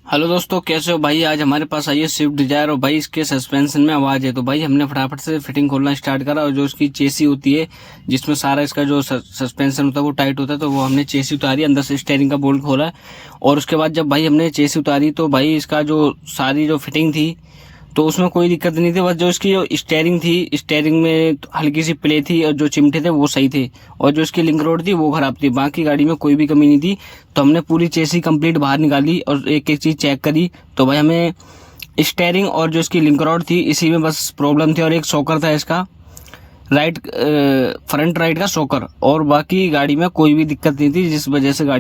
Hello दोस्तों, कैसे हो भाई। आज हमारे पास आई है स्विफ्ट डिजायर और भाई इसके सस्पेंशन में आवाज़ है। तो भाई हमने फटाफट से फिटिंग खोलना स्टार्ट करा और जो इसकी चेसी होती है जिसमें सारा इसका जो सस्पेंशन होता है वो टाइट होता है, तो वो हमने चेसी उतारी, अंदर से स्टेयरिंग का बोल्ट खोला। और उसके बाद जब भाई हमने चेसी उतारी तो भाई इसका जो सारी जो फिटिंग थी तो उसमें कोई दिक्कत नहीं थी। बस जो इसकी जो स्टेयरिंग थी, स्टेयरिंग में हल्की सी प्ले थी और जो चिमटे थे वो सही थे, और जो इसकी लिंक रोड थी वो खराब थी। बाकी गाड़ी में कोई भी कमी नहीं थी। तो हमने पूरी चेसी कंप्लीट बाहर निकाली और एक एक चीज़ चेक करी। तो भाई हमें स्टेयरिंग और जो इसकी लिंक रोड थी इसी में बस प्रॉब्लम थी, और एक शॉकर था इसका राइट, फ्रंट राइट का शॉकर, और बाकी गाड़ी में कोई भी दिक्कत नहीं थी, जिस वजह से गाड़ी